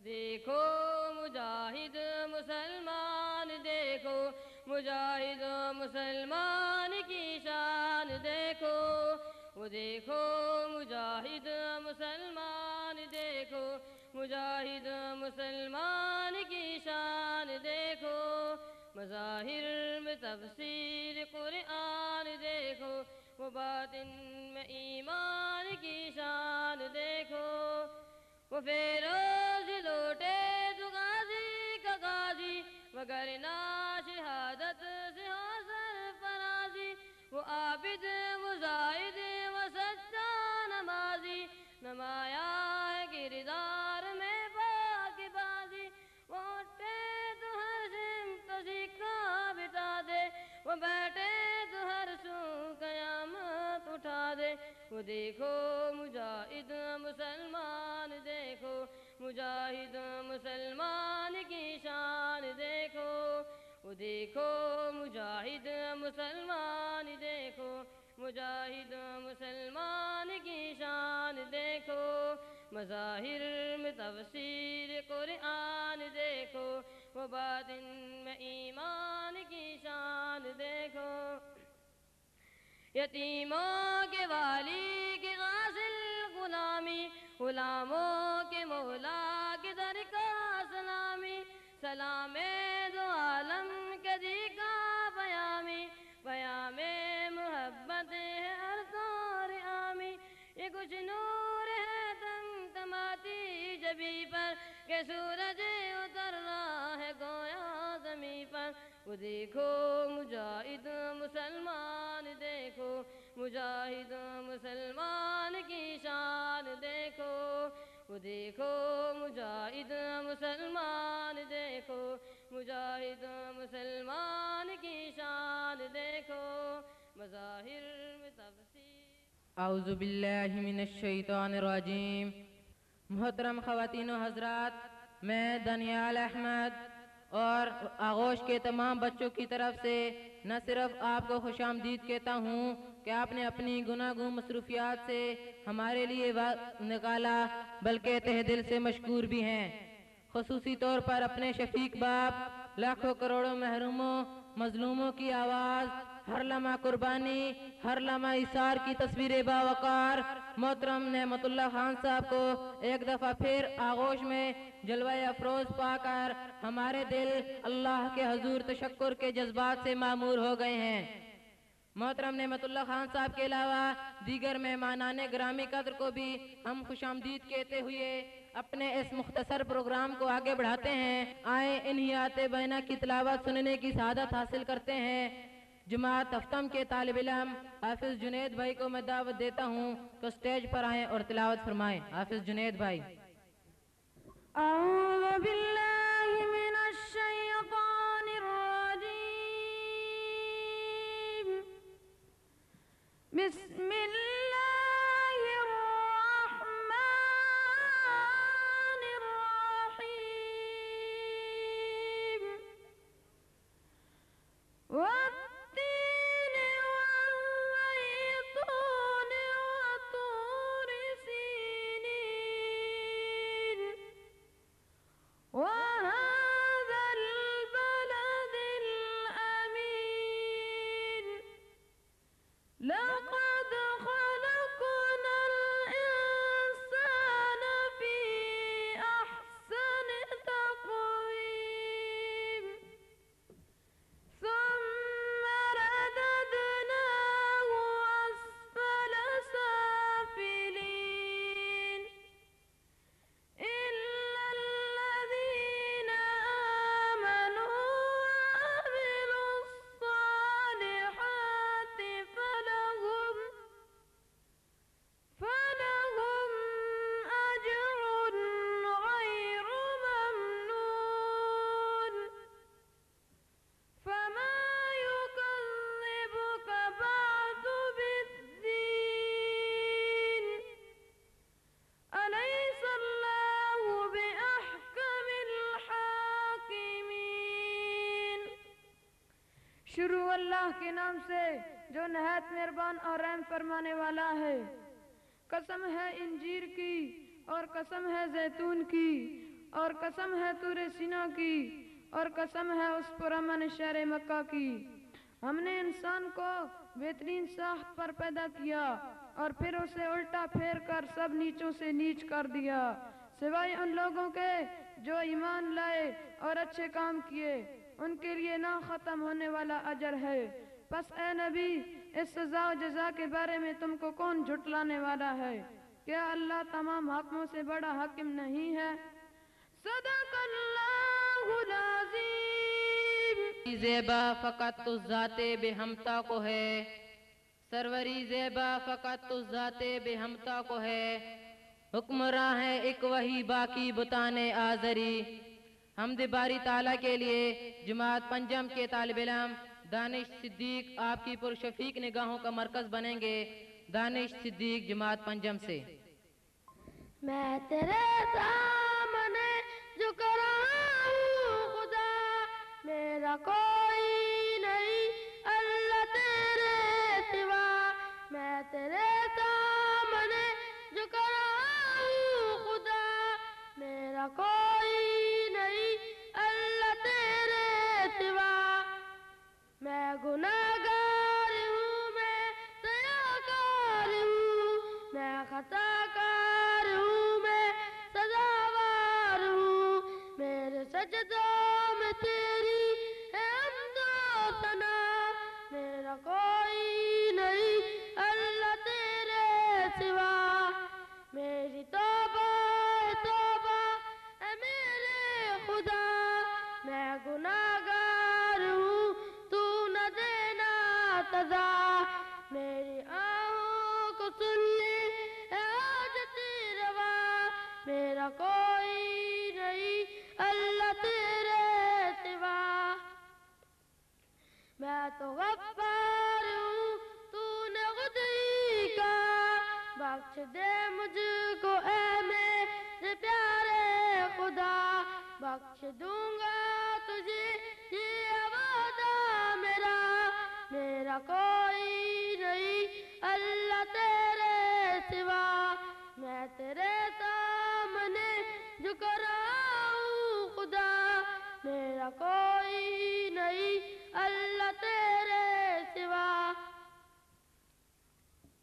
دیکھو مجاہد مسلمان، دیکھو مجاہد مسلمان کی شان دیکھو، وہ دیکھو مجاہد مسلمان، دیکھو مجاہد مسلمان کی شان دیکھو، مظاہر میں تفسیر قرآن دیکھو، وہ باطن میں ایمان کی شان دیکھو، وہ فیروز لوٹے تو غازی کا غازی، وگرنہ شہادت سے ہو سرفرازی، وہ عابد وہ زاہد وہ سچا نمازی، نمایا ہے کردار میں پاک بازی، وہ اٹھے تو ہر سمت سکہ بٹا دے، وہ بیٹھے تو ہر سو قیامت اٹھا دے، وہ دیکھو مجاہد مسلمان، دیکھو مجاہد مسلمان کی شان دیکھو، وہ دیکھو مجاہد مسلمان، دیکھو مجاہد مسلمان کی شان دیکھو، مظاہر میں تفسیر قرآن دیکھو، وہ باطن میں ایمان کی شان دیکھو، یتیموں کے والی کی غافل غلامی، غلاموں کے مولا کے در کا سلامی، سلام دو عالم کے دی کا پیامی، پیام محبت ہے ہر طور عامی، یہ کچھ نور ہے تم تماتی جبی پر، کہ سورج اتر رہا ہے گویا زمیں پر، وہ دیکھو مجاہد مسلمان، دیکھو مجاہد مسلمان کی شان دیکھو، وہ دیکھو مجاہد مسلمان، دیکھو مجاہد مسلمان کی شان دیکھو، مظاہر میں تفسیر۔ اعوذ باللہ من الشیطان الرجیم۔ محترم خواتین و حضرات، میں دانیال احمد اور آغوش کے تمام بچوں کی طرف سے نہ صرف آپ کو خوش آمدید کہتا ہوں کہ آپ نے اپنی گناگوں مصروفیات سے ہمارے لیے وقت نکالا، بلکہ تہ دل سے مشکور بھی ہیں، خصوصی طور پر اپنے شفیق باپ، لاکھوں کروڑوں محروموں مظلوموں کی آواز، ہر لمحہ قربانی، ہر لمحہ ایثار کی تصویر باوقار محترم نعمت اللہ خان صاحب کو ایک دفعہ پھر آغوش میں جلوہ افروز پا کر ہمارے دل اللہ کے حضور تشکر کے جذبات سے معمور ہو گئے ہیں۔ محترم نعمت اللہ خان صاحب کے علاوہ دیگر مہمانان گرامی قدر کو بھی ہم خوش آمدید کہتے ہوئے اپنے اس مختصر پروگرام کو آگے بڑھاتے ہیں۔ آئیں انہی آتے بینہ کی تلاوت سننے کی سعادت حاصل کرتے ہیں۔ جماعت ہفتم کے طالب علم حافظ جنید بھائی کو میں دعوت دیتا ہوں کہ سٹیج پر آئیں اور تلاوت فرمائیں۔ حافظ جنید بھائی۔ اعوذ باللہ من الشیطان الرجیم، بسم اللہ الرحمن الرحیم، والتین والزیتون وطور سینین، وهذا البلد الأمين، لقد خلقنا الإنسان في أحسن تقويم، ثم رددناه أسفل سافلين، إلا الذين آمنوا وعملوا الصالحات فلهم أجر غير ممنون، فما يكذبك بعد بالدين، أليس الله بأحكم الحاكمين۔ شروع اللہ کے نام سے جو نہایت مہربان اور رحم فرمانے والا ہے۔ قسم ہے انجیر کی اور قسم ہے زیتون کی اور قسم ہے طور سینا کی، اور قسم ہے اس پرامن شہر مکہ کی۔ ہم نے انسان کو بہترین ساخت پر پیدا کیا اور پھر اسے الٹا پھیر کر سب نیچوں سے نیچ کر دیا، سوائے ان لوگوں کے جو ایمان لائے اور اچھے کام کیے، ان کے لیے نہ ختم ہونے والا اجر ہے۔ پس اے نبی، اس سزا و جزا کے بارے میں تم کو کون جھٹلانے والا ہے؟ کیا اللہ تمام حکموں سے بڑا حاکم نہیں ہے؟ صدق اللہ العظیم۔ زیبا فقط تو ذات بے ہمتا کو ہے، سروری زیبا فقط تو ذات بے ہمتا کو ہے، حکمراں ہے ایک وہی باقی بتانے آزری۔ حمد باری تعالیٰ کے لیے جماعت پنجم کے طالب علم دانش صدیق آپ کی پرشفیق نگاہوں کا مرکز بنیں گے۔ دانش صدیق جماعت پنجم سے۔ میں تیرے سامنے جھک رہا ہوں خدا، میرا کوئی نہیں اللہ تیرے سوا۔ میں تیرے سامنے جھک رہا ہوں خدا، میرا کوئی نہیں اللہ تیرے سوا۔ میں گناہگار ہوں، میں سیاکار ہوں، میں خطا کار ہوں، میں سزاوار ہوں۔ میرے سجدوں میں تیری ہے حمد و ثنا، میرا کوئی نہیں اللہ تیرے سوا۔ میری توبہ توبہ اے میرے خدا، میں گناہگار ہوں، تو نہ دینا سزا۔ میری آہوں کو سن لے اے حاجت روا، میرا کوئی نہیں اللہ تیرے سوا۔ میں تو غفار ہوں، تو نے خود ہی کہا، بخش دے مجھ کو اے میرے پیارے خدا۔ بخش دوں گا تجھے یہ وعدہ میرا، میرا کوئی نہیں اللہ تیرے سوا۔ میں تیرے سامنے جھک رہا ہوں خدا، میرا کوئی نہیں اللہ تیرے سوا۔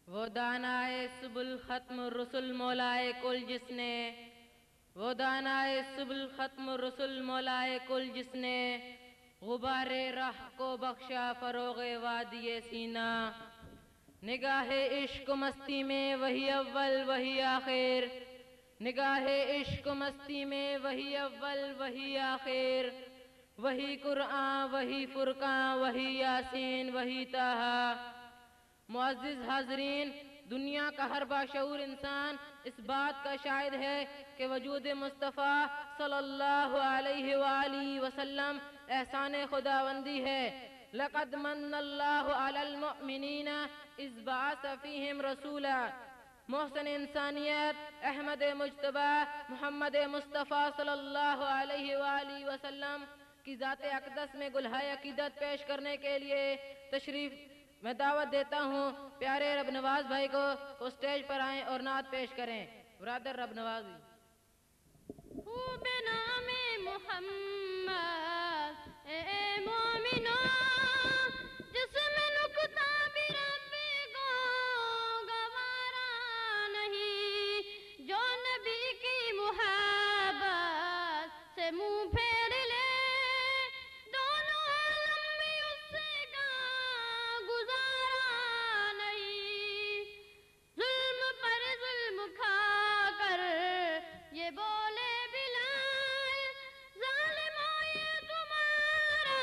وہ دانائے سبل ختم رسول مولائے کل جس نے، وہ دانائے سبل ختم رسول مولائے کل جس نے، غبار راہ کو بخشا فروغ وادی سینہ۔ نگاہ عشق و مستی میں وہی اول وہی آخر، نگاہ عشق و مستی میں وہی اول وہی آخر، وہی قرآن وہی فرقان وہی یاسین وہی طٰہٰ۔ معزز حاضرین، دنیا کا ہر باشعور انسان اس بات کا شاہد ہے کہ وجود مصطفیٰ صلی اللہ علیہ وآلہ وسلم احسان خداوندی ہے۔ لقد من اللہ علی المؤمنین اذ بعث فیہم رسولا۔ محسن انسانیت احمد مجتبی محمد مصطفیٰ صلی اللہ علیہ وآلہ وسلم کی ذات اقدس میں گلہائے عقیدت پیش کرنے کے لیے تشریف میں دعوت دیتا ہوں پیارے رب نواز بھائی کو اسٹیج پر آئیں اور نعت پیش کریں۔ برادر رب نواز بے نام محمد اے مومنو، جس میں نکتہ بھی رب کو گوارا نہیں، جو نبی کی محبت سے منہ پھیر لے، دونوں عالم میں اس سے کا گزارا نہیں۔ ظلم پر ظلم کھا کر یہ بولے بلال، ظالموں یہ تمہارا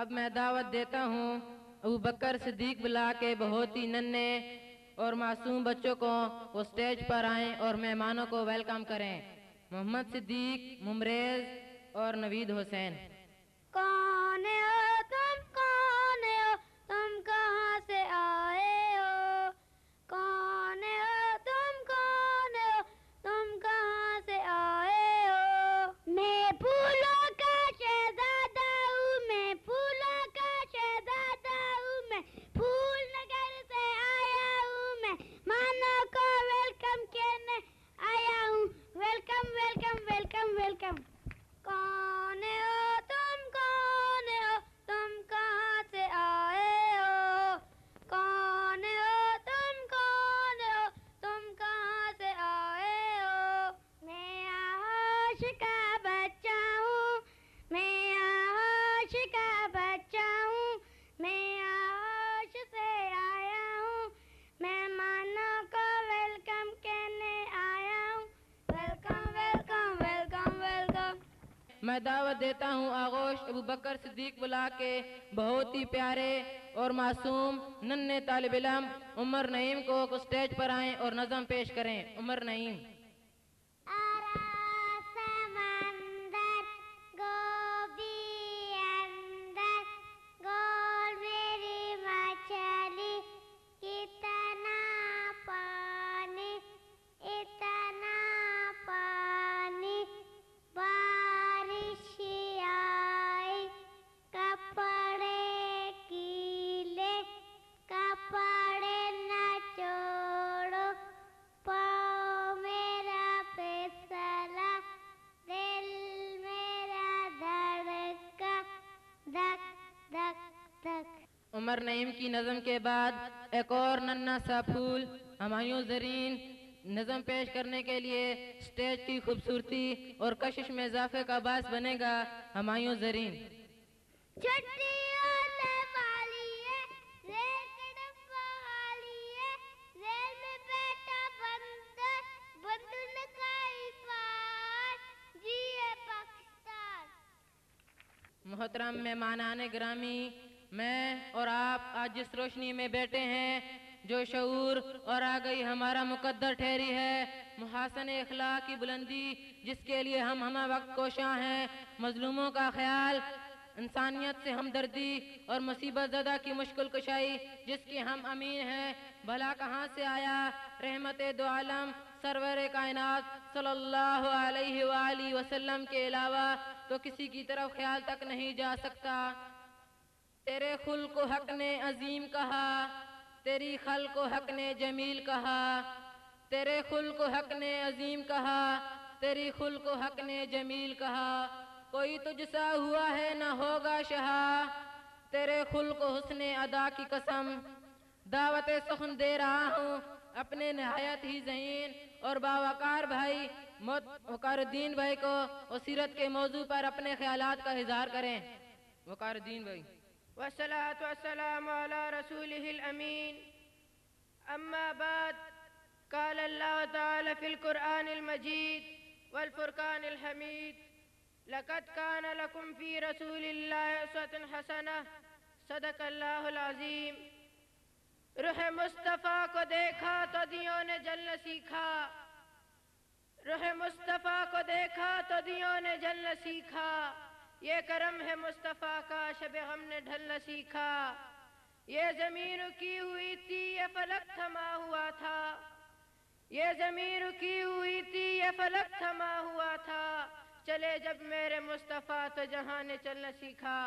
اب میں دعوت دیتا ہوں ابو بکر صدیق بلا کے بہت ہی ننھے اور معصوم بچوں کو وہ سٹیج پر آئیں اور مہمانوں کو ویلکم کریں. محمد صدیق، ممریز اور نوید حسین. کون ہو تم، کون ہو تم، کہاں سے آئے ہو؟ کون ہو تم، کون ہو تم، کہاں سے آئے ہو؟ میں پھولوں کا شہزادہ ہوں، میں پھولوں کا شہزادہ ہوں، میں پھول نگر سے آیا ہوں، میں مانو کو ویلکم کہنے آیا ہوں. Welcome welcome welcome welcome. کون ہو تم، کون ہو تم، کہاں سے آئے ہو؟ کون ہو تم، کون ہو تم، کہاں سے آئے ہو؟ میں آغوش کا بچہ ہوں، میں آغوش کا بچہ ہوں، میں آغوش سے آیا ہوں، مہمانوں کو ویلکم کہنے آیا ہوں. Welcome welcome welcome welcome. میں دعوت دیتا ہوں آغوش ابو بکر صدیق بلا کے بہت ہی پیارے اور معصوم ننھے طالب علم عمر نعیم کو سٹیج پر آئیں اور نظم پیش کریں. عمر نعیم. آرا سمندر گوبھی اندر، گول میری مچھلی، اتنا پانی، اتنا پانی، بارش آئی، کپڑے گیلے، کپڑے نہ چھوڑو، پاؤں میرا پھسلا، دل میرا دھڑکا، دھک دھک دھک. عمر نعیم کی نظم کے بعد ایک اور ننھا سا پھول ہمایوں زرین نظم پیش کرنے کے لیے سٹیج کی خوبصورتی اور کشش میں اضافے کا باعث بنے گا. ہمایوں زرین. چھٹی ہونے والی ہے، ریل کا ڈبہ خالی ہے، ریل میں بیٹھا بندر، بندر نے کھائی پار، جیے پاکستان. محترم مہمانان گرامی، میں اور آپ آج جس روشنی میں بیٹھے ہیں، جو شعور اور آگہی ہمارا مقدر ٹھہری ہے، محاسن اخلاق کی بلندی جس کے لیے ہم ہمہ وقت کوشاں ہیں، مظلوموں کا خیال، انسانیت سے ہمدردی اور مصیبت زدہ کی مشکل کشائی جس کی ہم امین ہیں، بھلا کہاں سے آیا؟ رحمت دو عالم سرور کائنات صلی اللہ علیہ وآلہ وسلم کے علاوہ تو کسی کی طرف خیال تک نہیں جا سکتا. تیرے خلق کو حق نے عظیم کہا، تیری خلق کو حق نے جمیل کہا، تیرے خلق کو حق نے عظیم کہا، تیری خلق کو حق نے جمیل کہا. کوئی تجھ سا ہوا ہے نہ ہوگا شہا، تیرے خلق و حسن ادا کی قسم. دعوت سخن دے رہا ہوں اپنے نہایت ہی ذہین اور باوقار بھائی وقار الدین بھائی کو اور سیرت کے موضوع پر اپنے خیالات کا اظہار کریں. وقار الدین بھائی. والصلاة والسلام على رسوله الأمين. أما بعد، قال الله تعالى في القرآن المجيد والفرقان الحميد: لقد كان لكم في رسول الله أسوة حسنة. صدق اللہ العظیم. روح مصطفیٰ کو دیکھا تو دیوں نے جلنا سیکھا، روح مصطفیٰ کو دیکھا تو دیوں نے جلنا سیکھا. یہ کرم ہے مصطفیٰ کا، شب غم نے ڈھلنا سیکھا. یہ زمین رکی ہوئی تھی، یہ فلک تھما ہوا تھا، یہ زمین رکی ہوئی تھی، یہ فلک تھما ہوا تھا. چلے جب میرے مصطفیٰ تو جہاں نے چلنا سیکھا.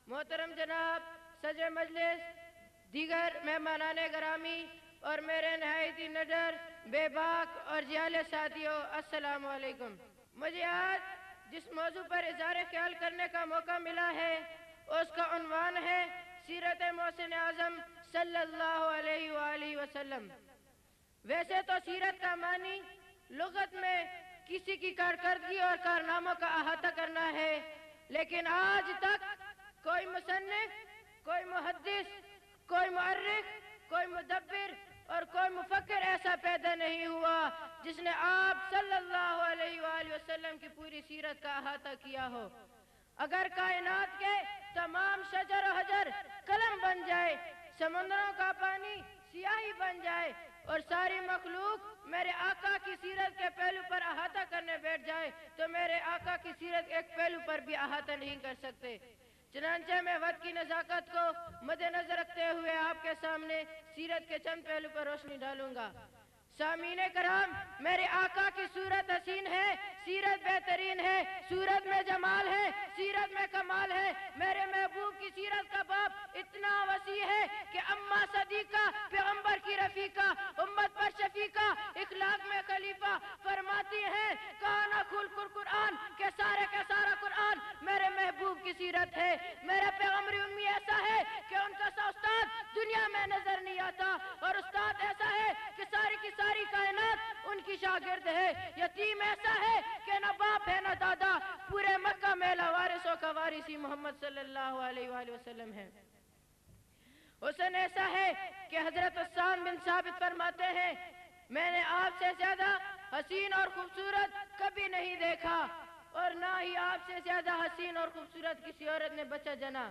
محترم جناب صدر مجلس، دیگر مہمانان گرامی اور میرے نہایت نڈر بے باک اور جیال ساتھیوں، السلام علیکم. مجھے آج جس موضوع پر اظہار خیال کرنے کا موقع ملا ہے اس کا عنوان ہے سیرت محسن اعظم صلی اللہ علیہ وآلہ وسلم. ویسے تو سیرت کا معنی لغت میں کسی کی کارکردگی اور کارناموں کا احاطہ کرنا ہے، لیکن آج تک کوئی مصنف، کوئی محدث، کوئی مؤرخ، کوئی مدبر اور کوئی مفکر ایسا پیدا نہیں ہوا جس نے آپ صلی اللہ علیہ وآلہ وسلم کی پوری سیرت کا احاطہ کیا ہو. اگر کائنات کے تمام شجر و حجر قلم بن جائے، سمندروں کا پانی سیاہی بن جائے اور ساری مخلوق میرے آقا کی سیرت کے پہلو پر احاطہ کرنے بیٹھ جائے تو میرے آقا کی سیرت ایک پہلو پر بھی احاطہ نہیں کر سکتے۔ چنانچہ میں وقت کی نزاکت کو مد نظر رکھتے ہوئے آپ کے سامنے سیرت کے چند پہلو پر روشنی ڈالوں گا۔ سامعین کرام، میرے آقا کی صورت حسین ہے، سیرت بہترین ہے، صورت میں جمال ہے، سیرت میں کمال ہے۔ میرے محبوب کی سیرت کا باب اتنا وسیع ہے کہ اماں صدیقہ، پیغمبر کی رفیقہ، امت پر شفیقہ، اخلاق میں خلیفہ فرماتی ہیں کانا خلق القرآن کہ سارا قرآن میرے محبوب کی سیرت ہے۔ میرے پیغمبری امی ایسا ہے کہ ان کا سا استاد دنیا میں نظر نہیں آتا، اور استاد ایسا ہے کہ ساری کی ساری کائنات ان کی شاگرد ہے۔ یتیم ایسا ہے کہ نہ باپ ہے نہ دادا، پورے مکہ میں وارثوں کا وارثی محمد صلی اللہ علیہ وآلہ وسلم ہے۔ حسن ایسا ہے کہ حضرت حسان بن ثابت فرماتے ہیں میں نے آپ سے زیادہ حسین اور خوبصورت کبھی نہیں دیکھا، اور نہ ہی آپ سے زیادہ حسین اور خوبصورت کسی عورت نے بچہ جنا۔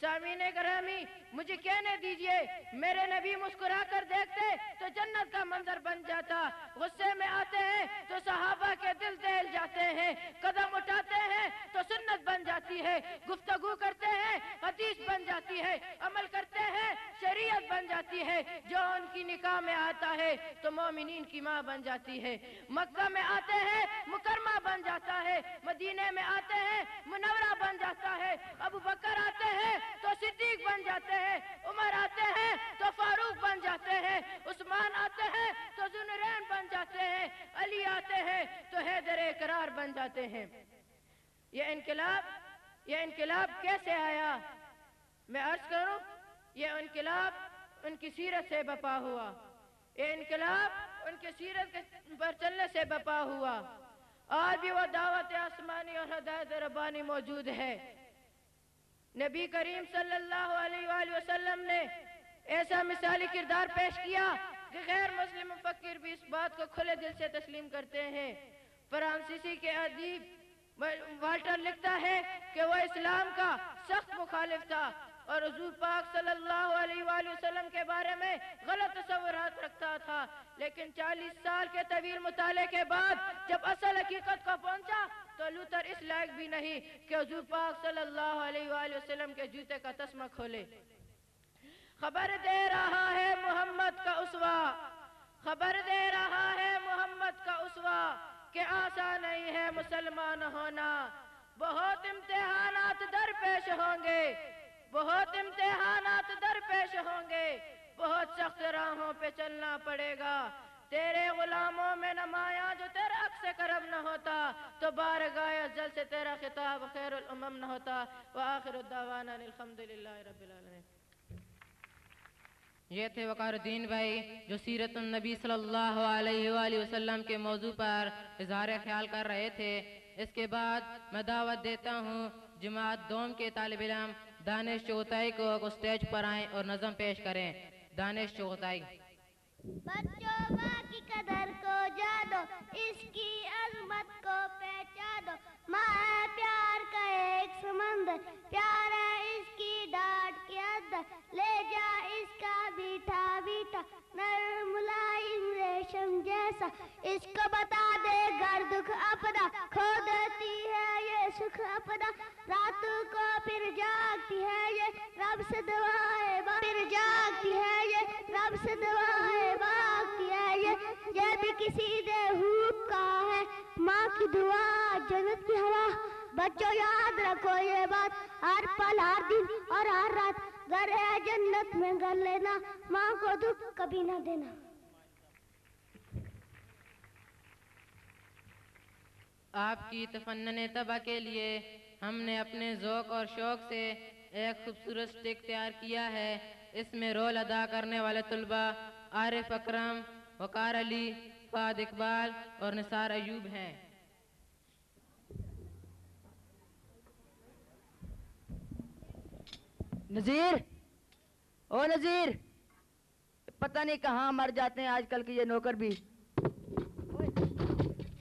سامعین گرامی، مجھے کہنے دیجئے، میرے نبی مسکرا کر دیکھتے تو جنت کا منظر بن جاتا، غصے میں آتے ہیں تو صحابہ کے دل دہل جاتے ہیں، قدم اٹھاتے ہیں تو سنت بن جاتی ہے، گفتگو کرتے ہیں حدیث بن جاتی ہے، عمل کرتے ہیں شریعت بن جاتی ہے۔ جو ان کی نکاح میں آتا ہے تو مومنین کی ماں بن جاتی ہے۔ مکہ میں آتے ہیں مکرمہ بن جاتا ہے، مدینے میں آتے ہیں منورہ بن جاتا ہے، ابو بکر آتے ہیں تو صدیق بن جاتے ہیں، عمر آتے ہیں تو فاروق بن جاتے ہیں، عثمان آتے ہیں تو ذوالنورین بن جاتے ہیں، علی آتے ہیں تو حیدر اقرار بن جاتے ہیں۔ یہ انقلاب کیسے آیا؟ میں عرض کروں، یہ انقلاب ان کی سیرت سے بپا ہوا، یہ انقلاب ان کی سیرت پر چلنے سے بپا ہوا۔ آج بھی وہ دعوت آسمانی اور ہدایت ربانی موجود ہے۔ نبی کریم صلی اللہ علیہ وآلہ وسلم نے ایسا مثالی کردار پیش کیا کہ غیر مسلم مفکر بھی اس بات کو کھلے دل سے تسلیم کرتے ہیں۔ فرانسیسی کے ادیب والٹر لکھتا ہے کہ وہ اسلام کا سخت مخالف تھا اور حضور پاک صلی اللہ علیہ وآلہ وسلم کے بارے میں غلط تصورات رکھتا تھا، لیکن 40 سال کے طویل مطالعے کے بعد جب اصل حقیقت کو پہنچا تو لوتھر اس لائق بھی نہیں کہ حضور پاک صلی اللہ علیہ وآلہ وسلم کے جوتے کا تسمہ کھولے۔ خبر دے رہا ہے محمد کا اسوہ، خبر دے رہا ہے محمد کا اسوہ کہ آسان نہیں ہے مسلمان ہونا، بہت امتحانات درپیش ہوں گے، بہت امتحانات درپیش ہوں گے، بہت سخت راہوں پہ چلنا پڑے گا۔ تیرے غلاموں میں نمایاں جو تیرا عکس کرم نہ ہوتا تو بارگاہ ازل سے تیرا خطاب خیر الامم نہ ہوتا۔ وآخر الدعوانا الحمدللہ رب العالمین۔ یہ تھے وقار الدین بھائی جو سیرت النبی صلی اللہ علیہ وآلہ وسلم کے موضوع پر اظہار خیال کر رہے تھے۔ اس کے بعد میں دعوت دیتا ہوں جماعت دوم کے طالب علم دانش چغتائی کو اسٹیج پر آئیں اور نظم پیش کریں۔ دانش چغتائی۔ بچوں ماں کی قدر کو جانو، اس کی عظمت کو پہچانو، ماں ہے پیار کا ایک سمندر، پیار ہے اس کی ڈانٹ کے اندر، لے جا اس کا میٹھا میٹھا نرم ملائم ریشم جیسا، اس کو بتا دے گر دکھ اپنا، کھو دیتی ہے یہ سکھ اپنا، راتوں کو پھر جاگتی ہے یہ رب سے دعائیں پھر جاگتی ہے یہ رب سے دعائیں مانگتی ہے یہ بھی کسی نے خوب کہا ہے، ماں کی دعا جنت کی ہوا۔ بچوں یاد رکھو یہ بات، ہر پل ہر دن اور ہر رات، گھر ہے جنت میں گھر لینا، ماں کو دکھ کبھی نہ دینا۔ آپ کی تفنن طبع کے لیے ہم نے اپنے ذوق اور شوق سے ایک خوبصورت سٹک تیار کیا ہے۔ اس میں رول ادا کرنے والے طلباء عارف اکرم، وقار علی، فہد اقبال اور نثار ایوب ہیں۔ نذیر، او نذیر، پتہ نہیں کہاں مر جاتے ہیں آج کل کے یہ نوکر بھی۔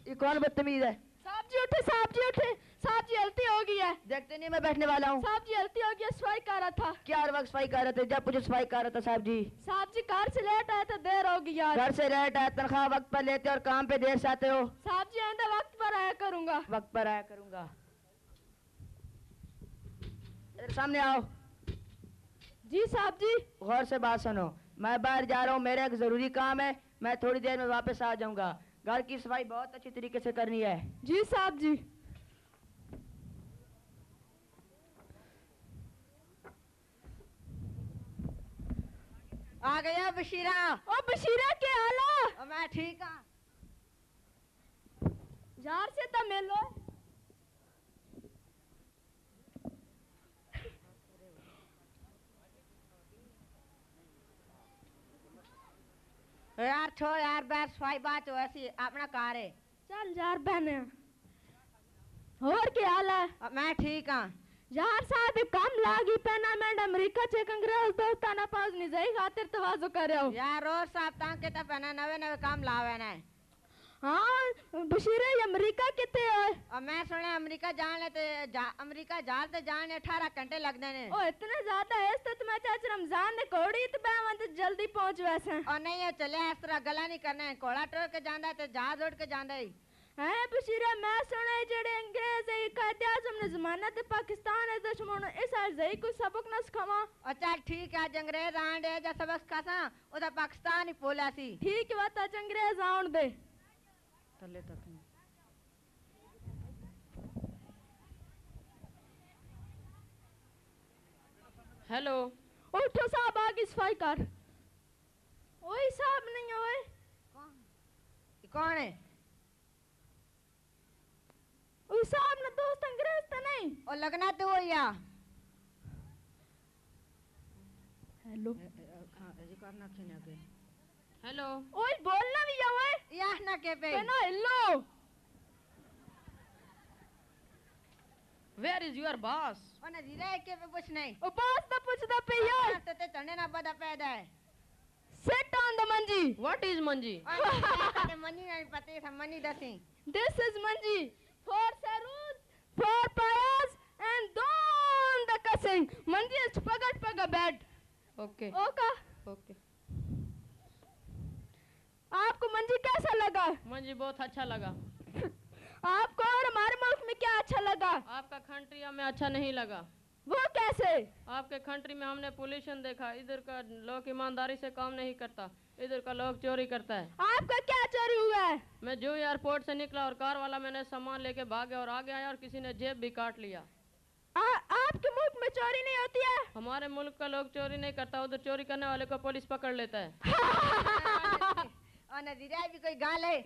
یہ کون بدتمیز ہے؟ صاحب جی اٹھے، صاحب جی اٹھے، صاحب جی غلطی ہو گئی ہے، دیکھتے نہیں میں بیٹھنے والا ہوں. صاحب جی غلطی ہو گئی ہے، صفائی کر رہا تھا. کیا ہر وقت صفائی کر رہے تھے؟ جب مجھے صفائی کر رہا تھا صاحب جی. صاحب جی گھر سے لیٹ آئے تو دیر ہو گئی یار. گھر سے لیٹ آئے، تنخواہ وقت پر لیتے اور کام پہ دیر سے آتے ہو. صاحب جی آئندہ وقت پر آیا کروں گا. وقت پر آیا کروں گا. ادھر سامنے آؤ. جی صاحب جی. غور سے بات سنو، میں باہر جا رہا ہوں، میرا ایک ضروری کام ہے، میں تھوڑی دیر میں واپس آ جاؤں گا. گھر کی صفائی بہت اچھی طریقے سے کرنی ہے. جی صاحب جی. آ گیا بشیرہ. او بشیرہ کے حال؟ میں ٹھیک ہوں. یار سے تو ملو. یار چھوڑ یار، بیر صفائی بات ہو ایسی اپنا کار ہے. چل یار بہنے. اور کیا حال ہے؟ میں ٹھیک ہوں. یار صاحب کم لاگی پہنا میں امریکہ چیک انگریز دوستا نہ پاس نہیں جائی خاطر توازو کر رہا ہوں. یار روز صاحب تاں کے تا پہنا نوے نوے کام لاوے نا. ہاں بشیرہ یہ امریکہ کتے ہوئے؟ اور میں سنے امریکہ جان لیتے، امریکہ جال تے جان 18 گھنٹے لگ دینے. او اتنے زیادہ ہے اس تو میں چاچ رمضان نے کوڑی تو بیوان تو جلدی پہنچ ویسے. اور نہیں چلے اس طرح گلا نہیں کرنا ہے، کوڑا ٹور کے جاندہ ہے تے جہاز اڑ کے جاندہ ہے. ہیں بشیرہ میں سنے جڑے انگریز ہے قائد اعظم نے زمانہ تے پاکستان ہے دشمن اس ارزائی کوئی سبق نہ سکھاواں. اور چل ٹھیک ہے انگریز آن دے جا سبق سکھاساں او تا پاکستان ہی پولا سی. ٹھیک ہے تا انگریز آن دے. تلے تک ہیلو. اٹھو صاحب آگے صفائی کر. وہی صاحب نہیں ہوئے. کون ہے؟ وہی صاحب نے دوست انگریز تا نہیں. اور لگنا تو ہو یا ہیلو. ہیلو. اوئی بولنا بھی ہوئے. یا نہ کے پہ کہنا hello. Where is your boss? اور نظیرہ ہے کے پہ کچھ نہیں. او باس دا پوچھ دا پہ یار. تے چڑھنے نہ بدا پیدا ہے. Sit on the manji. What is manji? اور منی نہیں پتے تھا منی دسیں. This is manji. 4 sarus, 4 payas and don't the cussing. Manji is paga bed. Okay اوکا. اوکے. آپ کو منجی کیسا لگا؟ منجی بہت اچھا لگا. آپ کو اور ہمارے ملک میں کیا اچھا لگا؟ آپ کا کنٹری ہمیں اچھا نہیں لگا. وہ کیسے؟ آپ کے کنٹری میں ہم نے پولیشن دیکھا، ادھر کا لوگ ایمانداری سے کام نہیں کرتا، ادھر کا لوگ چوری کرتا ہے. آپ کا کیا چوری ہوا ہے؟ میں جو ایئرپورٹ سے نکلا اور کار والا میں نے سامان لے کے بھاگا اور آگے آیا اور کسی نے جیب بھی کاٹ لیا. آپ کے ملک میں چوری نہیں ہوتی ہے؟ ہمارے ملک کا لوگ چوری نہیں کرتا، ادھر چوری کرنے والے کو پولیس پکڑ لیتا ہے. اور نظیرہ بھی کوئی گال ہے.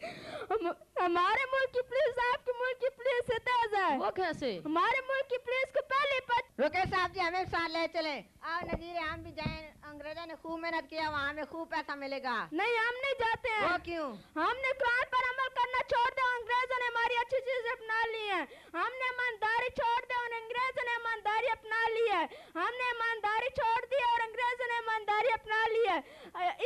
ہمارے ملک کی پولیس آپ کے ملک کی پولیس سے تیز ہے. وہ کیسے؟ ہمارے ملک کی پولیس کو پہلے رکے صاحب جی ہمیں ساتھ لے چلے. آؤ نظیرے ہم بھی جائیں، انگریزوں نے خوب محنت کیا، وہاں ہمیں خوب پیسہ ملے گا. نہیں ہم نہیں جاتے ہیں. وہ کیوں؟ ہم نے قرآن پر عمل کرنا چھوڑ دیا، انگریزوں نے ہماری اچھی چیزیں اپنا لی ہیں. ہم نے ایمانداری چھوڑ دی اور انگریزوں نے ایمانداری اپنا لی ہے. ہم نے ایمانداری چھوڑ دی اور انگریزوں نے ایمانداری اپنا لی ہے.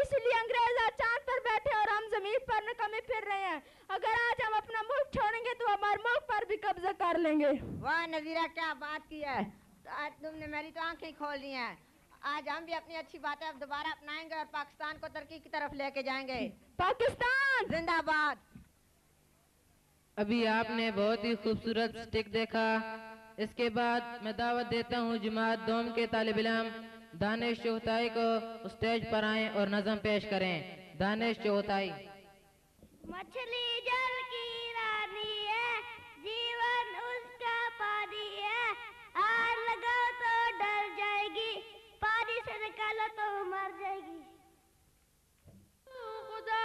اس لیے انگریز آج چاند پر بیٹھے اور ہم زمین پر نکمے پھر رہے ہیں. اگر آج ہم اپنا ملک چھوڑیں گے تو ہمارے ملک پر بھی قبضہ کر لیں گے. واہ نظیرہ کیا بات کی ہے، آج تم نے میری تو آنکھیں کھول دی ہیں. آج ہم بھی اپنی اچھی باتیں اب دوبارہ اپنائیں گے اور پاکستان کو ترقی کی طرف لے کے جائیں گے. پاکستان زندہ باد. ابھی آپ نے بہت ہی خوبصورت سٹک دیکھا. اس کے بعد میں دعوت دیتا ہوں جماعت دوم کے طالب علم دانش چوہتائی کو اسٹیج پر آئیں اور نظم پیش کریں. دانش چوہتائی. مچھلی جل کی رانی ہے، جیون اس کا پانی ہے، آگ لگاؤ تو ڈر جائے گی، پانی سے نکالو تو مر جائے گی. خدا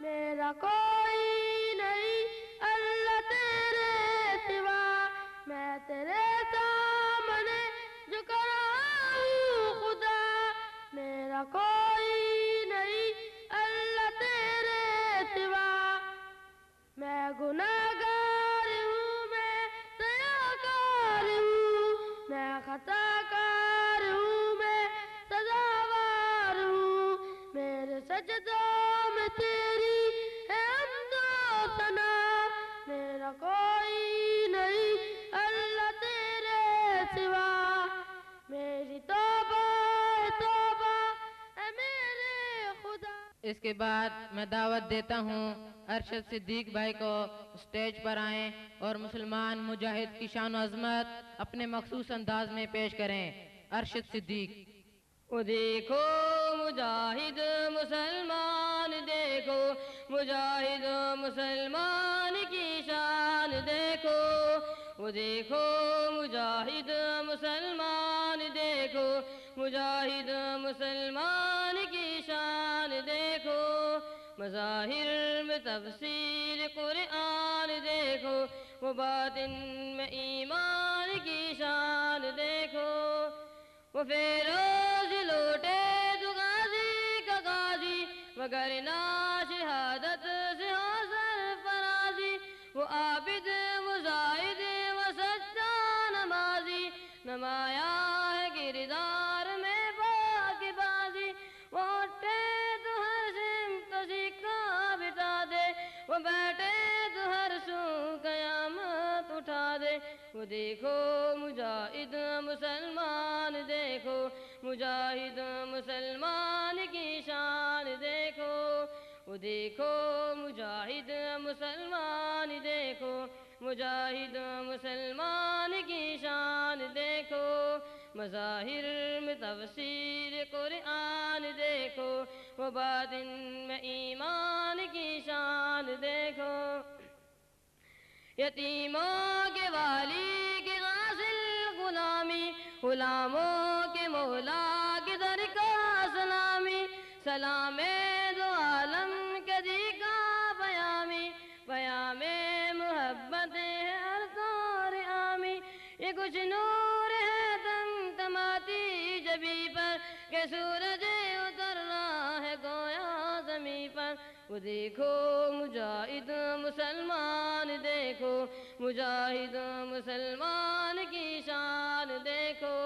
میرا کوئی نہیں، اللہ تیرے سوا، میں تیرے سامنے جھکا ہوں. خدا میرا کوئی نہیں، اللہ تیرے سوا، میں گناہگار ہوں، میں سیاکار ہوں، میں خطا کار ہوں، میں سزاوار ہوں. میرے سجدوں میں تیری ہے حمد و ثنا، میرا کوئی اس کے بعد میں دعوت دیتا ہوں ارشد صدیق بھائی کو اسٹیج پر آئیں اور مسلمان مجاہد کی شان و عظمت اپنے مخصوص انداز میں پیش کریں۔ ارشد صدیق۔ وہ دیکھو مجاہد مسلمان، دیکھو مجاہد مسلمان کی شان دیکھو، وہ دیکھو مجاہد مسلمان، دیکھو مجاہد مسلمان کی شان دیکھو، مظاہر میں تفسیر قرآن دیکھو، وہ باطن میں ایمان کی شان دیکھو، وہ فیروز لوٹے تو غازی کا غازی، مگر نہ شہادت سے ہو سرفرازی، وہ عابد وہ زاہد وہ سچا نمازی، نمایا ہے کردار میں پاک بازی، وہ اٹھے تو ہر سمت سکہ بٹھا دے، وہ بیٹھے تو ہر سو قیامت اٹھا دے، وہ دیکھو مجاہد مسلمان، دیکھو مجاہد مسلمان کی شان دیکھو، وہ دیکھو مجاہد مسلمان، دیکھو مجاہد مسلمان کی شان دیکھو، مظاہر میں تفسیر قرآن دیکھو، وہ باطن میں ایمان کی شان دیکھو، یتیموں کے والی کی غافل غلامی، غلاموں کے مولا کی در کا سلامی، سلام دو عالم کے دی کا پیامی، پیام محبت ہے ہر طور عامی، یہ کچھ نور ہے تم تماتی جبی پر، کہ سورج اتر رہا ہے گویا زمیں پر، وہ دیکھو مجاہد مسلمان، دیکھو مجاہد مسلمان کی شان دیکھو،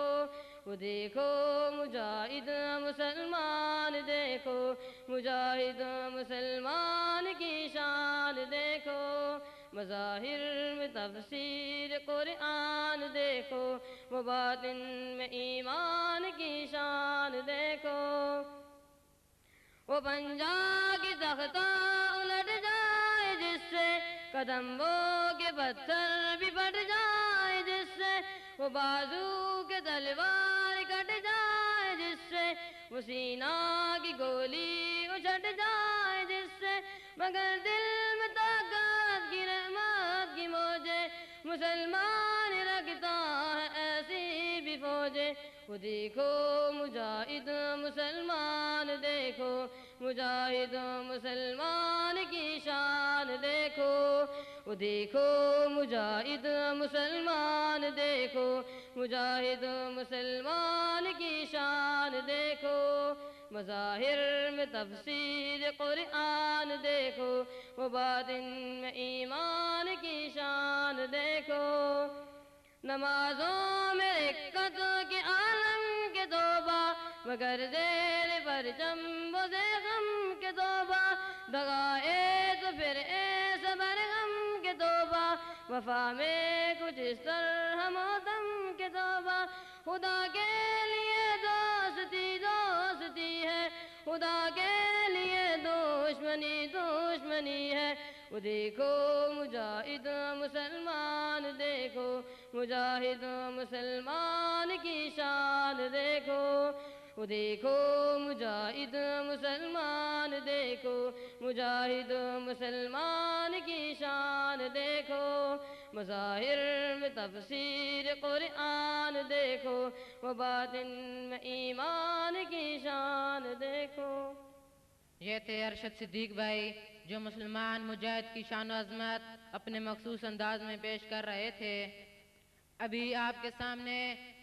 وہ دیکھو مجاہد مسلمان، دیکھو مجاہد مسلمان کی شان دیکھو، مظاہر میں تفسیر قرآن دیکھو، وہ باطن میں ایمان کی شان دیکھو، وہ پنجا کی تختہ الٹ جائے جس سے، قدم وہ کے پتھر بھی پھٹ جائے جس سے، وہ بازو کے تلوار کٹ جائے جس سے، وہ سینہ کی گولی اچھٹ جائے جس سے، مگر دل میں طاقت کی رحمت کی موجیں، مسلمان رکھتا ہے ایسی بھی فوجیں، وہ دیکھو مجاہد مسلمان، دیکھو مجاہد مسلمان کی شان دیکھو، وہ دیکھو مجاہد مسلمان، دیکھو مجاہد مسلمان کی شان دیکھو، مظاہر میں تفسیر قرآن دیکھو، وہ باطن میں ایمان کی شان دیکھو، نمازوں میں رکعت کے عالم کے توبہ، مگر زیر پرچم وہ غم کے توبہ، دغائے تو پھر اے صبر غم کے توبہ، وفا میں کچھ اس طرح موتم کے توبہ، خدا کے لیے دوستی دوستی ہے، خدا کے لیے دشمنی دشمنی ہے، وہ دیکھو مجاہد مسلمان، دیکھو مجاہد مسلمان کی شان دیکھو، وہ دیکھو مجاہد مسلمان، دیکھو مجاہد مسلمان کی شان دیکھو، مظاہر میں تفسیر قرآن دیکھو، وہ باطن میں ایمان کی شان دیکھو۔ یہ تھے ارشد صدیق بھائی جو مسلمان مجاہد کی شان و عظمت اپنے مخصوص انداز میں پیش کر رہے تھے۔ ابھی آپ کے سامنے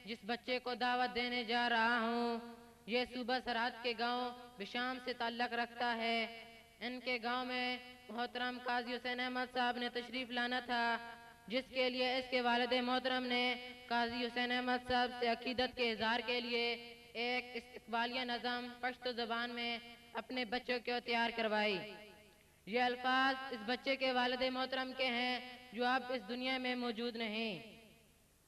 جس بچے کو دعوت دینے جا رہا ہوں یہ صوبہ سرحد کے گاؤں بشام سے تعلق رکھتا ہے۔ ان کے گاؤں میں محترم قاضی حسین احمد صاحب نے تشریف لانا تھا، جس کے لیے اس کے والد محترم نے قاضی حسین احمد صاحب سے عقیدت کے اظہار کے لیے ایک استقبالیہ نظم پشتو زبان میں اپنے بچوں کو تیار کروائی۔ یہ الفاظ اس بچے کے والد محترم کے ہیں جو اب اس دنیا میں موجود نہیں،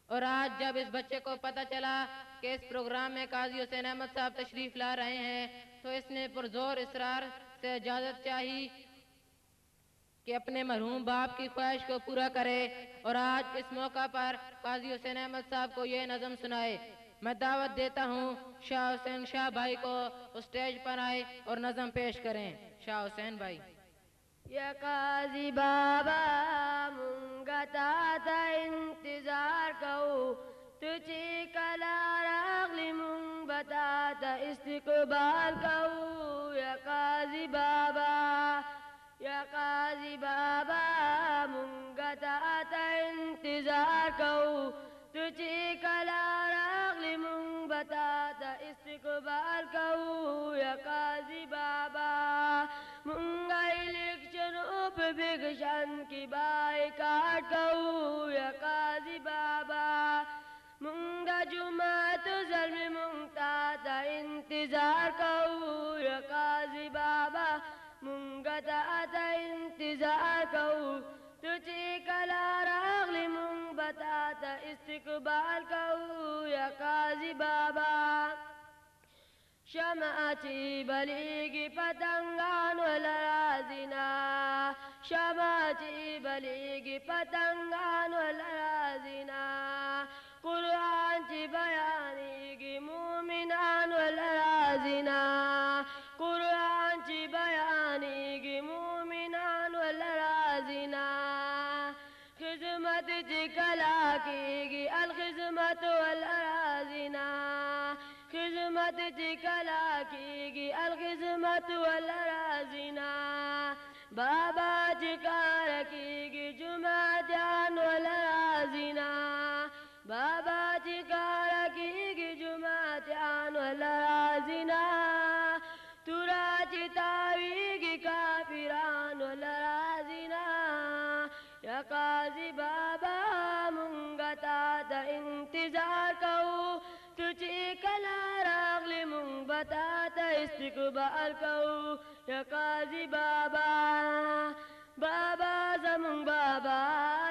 اور آج جب اس بچے کو پتہ چلا کہ اس پروگرام میں قاضی حسین احمد صاحب تشریف لا رہے ہیں تو اس نے پرزور اصرار سے اجازت چاہی کہ اپنے مرحوم باپ کی خواہش کو پورا کرے اور آج اس موقع پر قاضی حسین احمد صاحب کو یہ نظم سنائے۔ میں دعوت دیتا ہوں شاہ حسین شاہ بھائی کو اسٹیج پر آئے اور نظم پیش کریں۔ شاہ حسین بھائی۔ یا قاضی بابا منگتا تا انتظار کو تجھے کلا راغلی منگ بتا تا استقبال کو یا قاضی بابا یا قاضی بابا منگتا تا انتظار کو تجھے کلا راغلی منگ بتا تا استقبال کو یا قاضی بابا منگا الیکشن اوپ بگشن کی بائی کاٹ کو یا قاضی بابا منگا جمعہ تو ظلم منگتا تا انتظار کو یا قاضی بابا منگا تا انتظار کو تجھے کلا راغلی منگ بتا تا استقبال کو یا قاضی بابا شمعتی بلیگی پتنگان والرازینا شمعتی بلیگی پتنگان والرازینا قرآن چی بیانیگی مومنان والرازینا قرآن چی بیانیگی مومنان والرازینا خدمت چی کلا کیگی الخدمت والرازینا خدمت چی کلا کیگی الخدمت والرازینا بابا چی کار کیگی جمعتیان والرازینا بابا چی کار کیگی جمعتیان والرازینا تورا چی تاویگی کافران والرازینا یا قاضی بابا منگتا تا انتظار کو تجھے کلا راغلی منگ بتا تا استقبال کو یا قاضی بابا بابا زمون بابا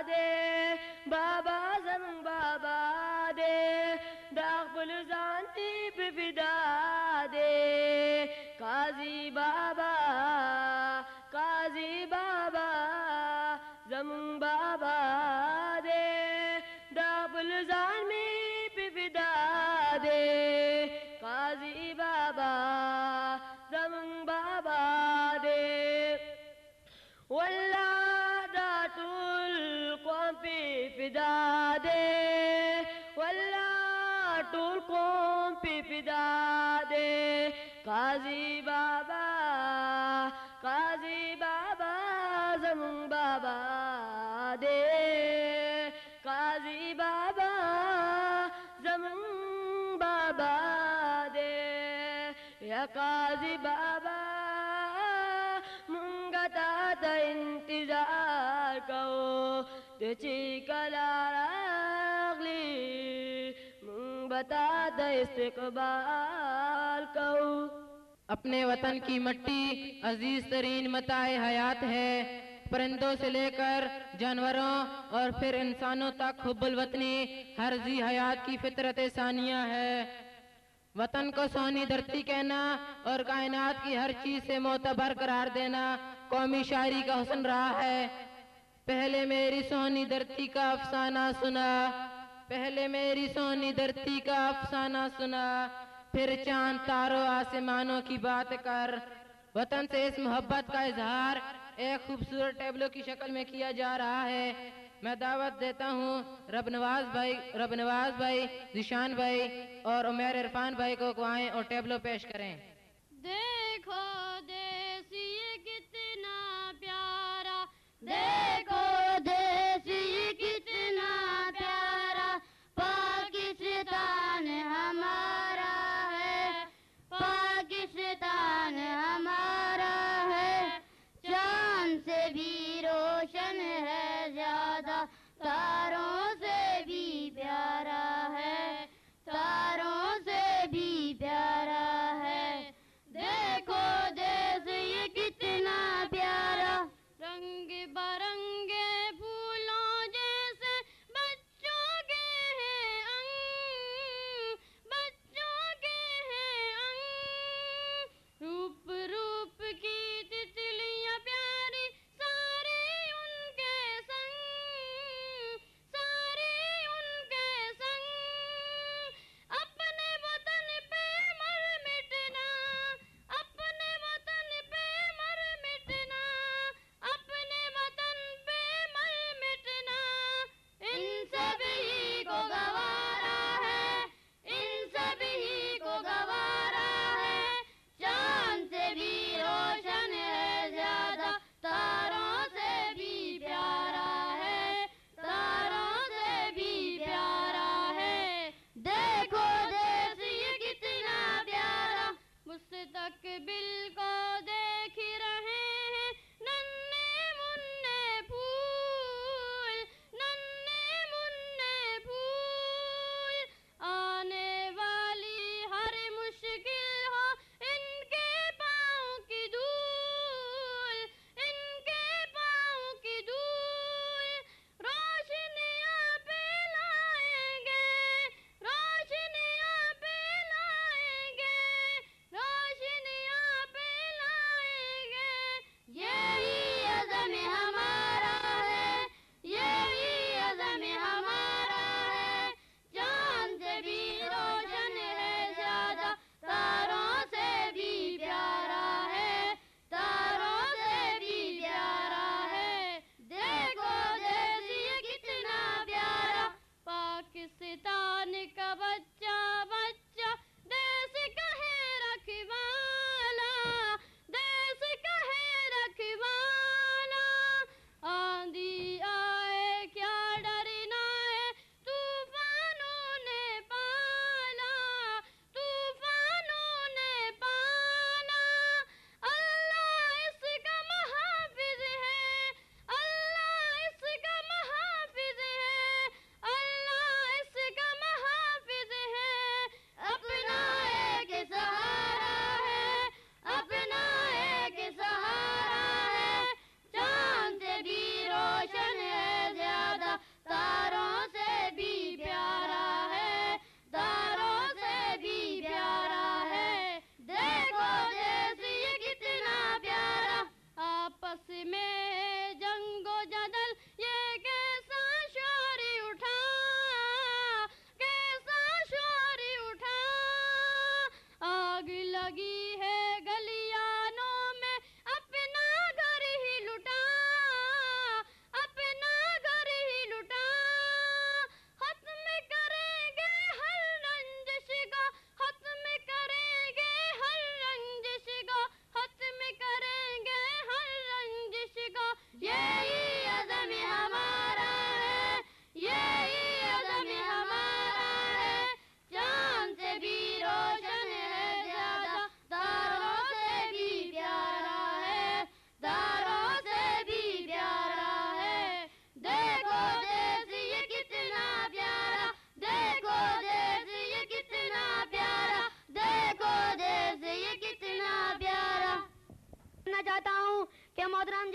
دے بابا زمون بابا دے داخل زانتی پہ فدا دے قاضی بابا قاضی بابا زمون بابا دے داخل زان میں پہ فدا دے قاضی بابا زمون بابا دے واللہ داتول قوم پہ فدا دے واللہ ٹول قوم پہ فدا دے قاضی بابا قاضی بابا زمون بابا دے قاضی بابا زمون بابا دے یا قاضی بابا منگتا تا انتظار کو تجھے کلا راغلی منگ بتا تا استقبال کو اپنے وطن کی مٹی عزیز ترین متاع حیات ہے۔ پرندوں سے لے کر جانوروں اور پھر انسانوں تک حب الوطنی ہر ذی حیات کی فطرت ثانیہ ہے۔ وطن کو سونی دھرتی کہنا اور کائنات کی ہر چیز سے معتبر قرار دینا قومی شاعری کا حسن رہا ہے۔ پہلے میری سونی دھرتی کا افسانہ سنا، پہلے میری سونی دھرتی کا افسانہ سنا، پھر چاند تاروں آسمانوں کی بات کر۔ وطن سے اس محبت کا اظہار ایک خوبصورت ٹیبلو کی شکل میں کیا جا رہا ہے۔ میں دعوت دیتا ہوں رب نواز بھائی، ذیشان بھائی اور عمیر عرفان بھائی کو آئیں اور ٹیبلو پیش کریں۔ دیکھو دیسی یہ کتنا پیارا، دیکھو دیسی یہ کتنا پیارا، پاکستان ہمارا ہے، پاکستان ہمارا ہے، چاند سے بھی روشن ہے زیادہ، تاروں سے بھی پیارا ہے، تاروں سے بھی پیارا ہے،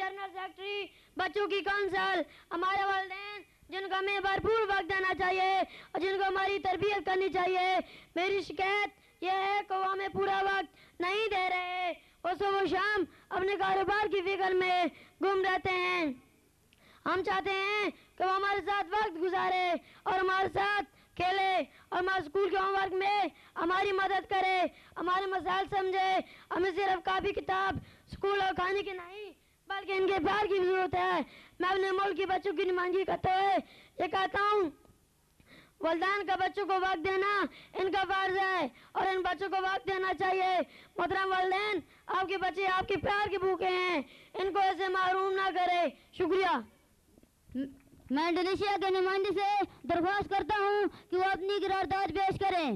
جنرل سیکرٹری، بچوں کی کونسل، ہمارے والدین جن کو ہمیں بھرپور وقت دینا چاہیے اور جن کو ہماری تربیت کرنی چاہیے، میری شکایت یہ ہے کہ وہ ہمیں پورا وقت نہیں دے رہے، وہ صبح و شام اپنے کاروبار کی فکر میں گم رہتے ہیں۔ ہم چاہتے ہیں کہ وہ ہمارے ساتھ وقت گزارے اور ہمارے ساتھ کھیلے اور ہمارے اسکول کے ہوم ورک میں ہماری مدد کرے، ہمارے مسائل سمجھے۔ ہمیں صرف کاپی کتاب اسکول اور کھانے کی نہیں بلکہ ان کے پیار کی ضرورت ہے۔ میں اپنے ملک کے بچوں کی نمائندگی کرتے ہوئے یہ کہتا ہوں، والدین کا بچوں کو وقت دینا ان کا فرض ہے اور ان بچوں کو وقت دینا چاہیے۔ محترم والدین، آپ کے بچے آپ کے پیار کے بھوکے ہیں، ان کو ایسے محروم نہ کرے۔ شکریہ۔ میں انڈونیشیا کے نمائندے سے درخواست کرتا ہوں کہ وہ اپنی قرارداد پیش کریں۔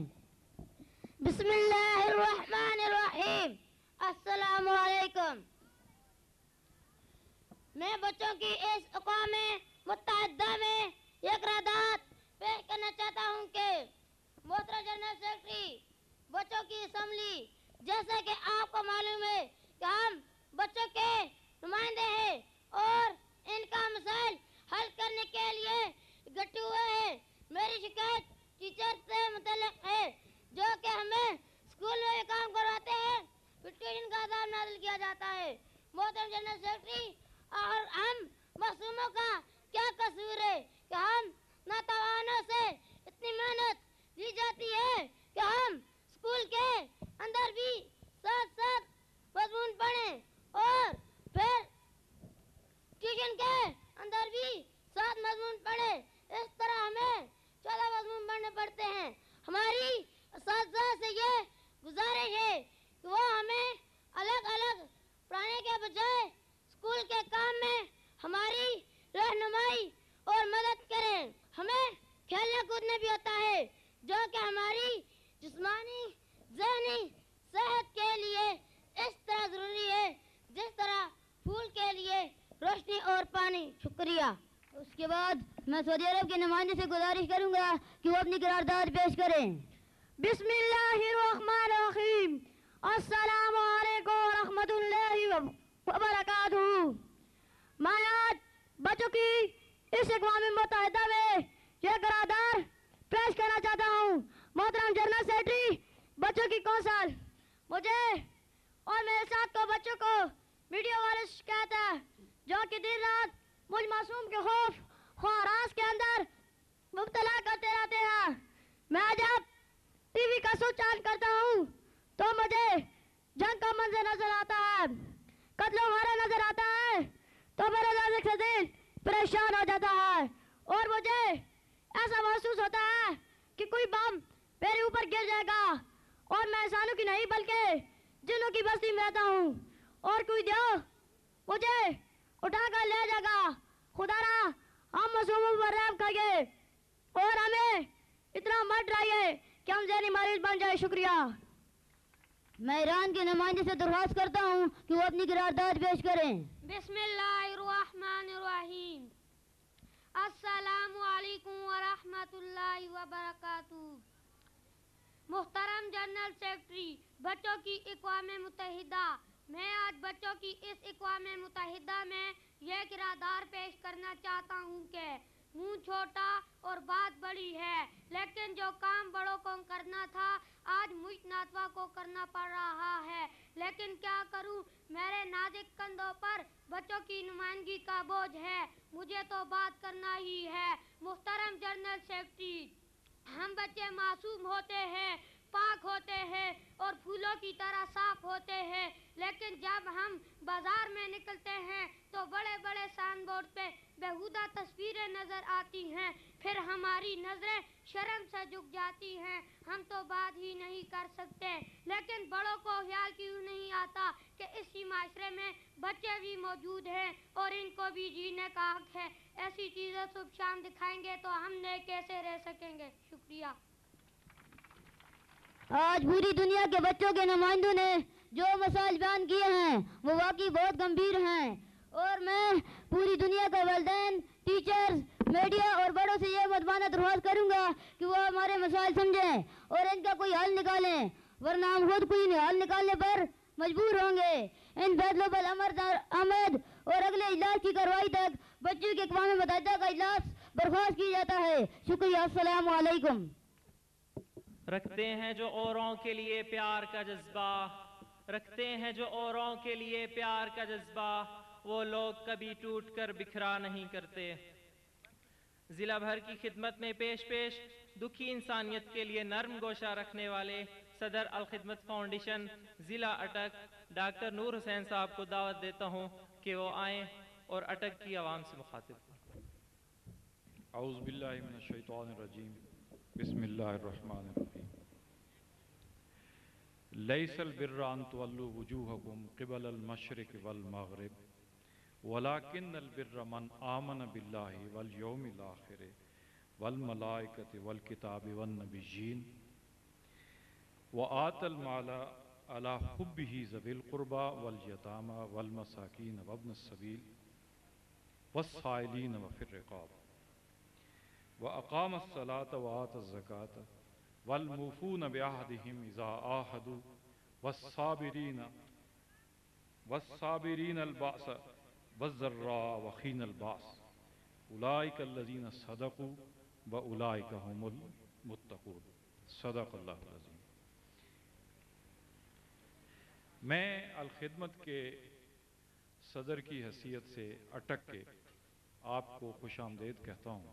بسم اللہ الرحمن الرحیم۔ السلام علیکم۔ میں بچوں کی اس اقوام متحدہ میں یہ قرارداد پیش کرنا چاہتا ہوں کہ محترم جنرل سیکرٹری، بچوں کی اسمبلی، جیسا کہ آپ کو معلوم ہے کہ ہم بچوں کے نمائندے ہیں اور ان کا مسائل حل کرنے کے لیے اکٹھے ہوئے ہیں۔ میری شکایت ٹیچر سے متعلق ہے جو کہ ہمیں اسکول میں کام کرواتے ہیں، پھر ٹیوشن کا عذاب نازل کیا جاتا ہے۔ محترم جنرل سیکرٹری، اور ہم معصوموں کا کیا قصور ہے کہ ہم ناتوانوں سے اتنی محنت لی جاتی ہے کہ ہم اسکول کے اندر بھی ساتھ ساتھ مضمون پڑھیں اور پھر ٹیوشن کے اندر بھی ساتھ مضمون پڑھیں۔ اس طرح ہمیں 14 مضمون پڑھنے پڑتے ہیں۔ ہماری اساتذہ سے یہ گزارش ہے کہ وہ ہمیں الگ الگ پڑھانے کے بجائے اسکول کے کام میں ہماری رہنمائی اور مدد کریں۔ ہمیں کھیلنے کودنے بھی ہوتا ہے جو کہ ہماری جسمانی ذہنی صحت کے لیے اس طرح ضروری ہے جس طرح پھول کے لیے روشنی اور پانی۔ شکریہ۔ اس کے بعد میں سعودی عرب کے نمائندے سے گزارش کروں گا کہ وہ اپنی قرارداد پیش کریں۔ بسم اللہ الرحمن الرحیم۔ السلام علیکم ورحمۃ اللہ وبرکاتہ۔ میں آج بچوں کی اس اقوام متحدہ میں یہ قرارداد پیش کرنا چاہتا ہوں۔ محترم جنرل سیکرٹری، بچوں کی کونسل، مجھے اور میرے ساتھ کو بچوں کو میڈیا والے شکایت ہے جو کہ دن رات مجھ معصوم کے خوف و ہراس کے اندر مبتلا کرتے رہتے ہیں۔ میں جب ٹی وی کا سوئچ آن کرتا ہوں تو مجھے جنگ کا منظر نظر آتا ہے، قتل و غارت نظر آتا ہے، تو میرا نازک سے دل پریشان ہو جاتا ہے اور مجھے ایسا محسوس ہوتا ہے کہ کوئی بم میرے اوپر گر جائے گا اور میں انسانوں کی نہیں بلکہ جنوں کی بستی میں رہتا ہوں اور کوئی دیو مجھے اٹھا کر لے جائے گا۔ خدا را ہم معصوموں پر رحم کریے اور ہمیں اتنا مت ڈرائیے کہ ہم ذہنی مریض بن جائے۔ شکریہ۔ میں ایران کے نمائندے سے درخواست کرتا ہوں کہ وہ اپنی قرارداد پیش کریں۔ بسم اللہ الرحمن الرحیم۔ السلام علیکم ورحمۃ اللہ وبرکاتہ۔ محترم جنرل سیکرٹری، بچوں کی اقوام متحدہ، میں آج بچوں کی اس اقوام متحدہ میں یہ قرارداد پیش کرنا چاہتا ہوں کہ منہ چھوٹا اور بات بڑی ہے، لیکن جو کام بڑوں کو کرنا تھا آج مجھ ناتوا کو کرنا پڑ رہا ہے۔ لیکن کیا کروں، میرے نازک کندھوں پر بچوں کی نمائندگی کا بوجھ ہے، مجھے تو بات کرنا ہی ہے۔ محترم جنرل سیکرٹری، ہم بچے معصوم ہوتے ہیں، پاک ہوتے ہیں اور پھولوں کی طرح صاف ہوتے ہیں، لیکن جب ہم بازار میں نکلتے ہیں تو بڑے بڑے سائن بورڈ پہ بیہودہ تصویریں نظر آتی ہیں، پھر ہماری نظریں شرم سے جھک جاتی ہیں، ہم تو بات ہی نہیں کر سکتے۔ لیکن بڑوں کو خیال کیوں نہیں آتا کہ اسی معاشرے میں بچے بھی موجود ہیں اور ان کو بھی جینے کا حق ہے۔ ایسی چیزیں صبح شام دکھائیں گے تو ہم نے کیسے رہ سکیں گے؟ شکریہ۔ آج پوری دنیا کے بچوں کے نمائندوں نے جو مسائل بیان کیے ہیں وہ واقعی بہت گمبھیر ہیں، اور میں پوری دنیا کے والدین، ٹیچرز، میڈیا اور بڑوں سے یہ مدبانہ درخواست کروں گا کہ وہ ہمارے مسائل سمجھیں اور ان کا کوئی حل نکالیں، ورنہ ہم خود کوئی حل نکالنے پر مجبور ہوں گے۔ ان فیصلوں پر عمل اور اگلے اجلاس کی کارروائی تک بچوں کے اقوام متحدہ کا اجلاس برخاست کیا جاتا ہے۔ شکریہ، السلام علیکم۔ رکھتے ہیں جو اوروں کے لیے پیار کا جذبہ، رکھتے ہیں جو اوروں کے لیے پیار کا جذبہ، وہ لوگ کبھی ٹوٹ کر بکھرا نہیں کرتے۔ ضلع بھر کی خدمت میں پیش دکھی انسانیت کے لیے نرم گوشہ رکھنے والے صدر الخدمت فاؤنڈیشن ضلع اٹک ڈاکٹر نور حسین صاحب کو دعوت دیتا ہوں کہ وہ آئیں اور اٹک کی عوام سے مخاطب ہوں۔ اعوذ باللہ من الشیطان الرجیم، بسم اللہ الرحمن الرحیم۔ لیس البر ان تولوا وجوہکم قبل المشرق والمغرب ولکن البر من آمن باللہ والیوم الآخر والملائکۃ والکتاب والنبیین وآت المال علی حبہ ذوی القربى والیتامى والمساکین وابن السبیل والسائلین وفی الرقاب وأقام الصلاة وآت الزکاة والموفون بعہدہم اذا عاہدوا والصابرین البأس والضراء وحین البأس اولئک الذین صدقوا واولئک هم المتقون۔ صدق اللہ العظیم۔ میں الخدمت کے صدر کی حیثیت سے اٹک کے آپ کو خوش آمدید کہتا ہوں،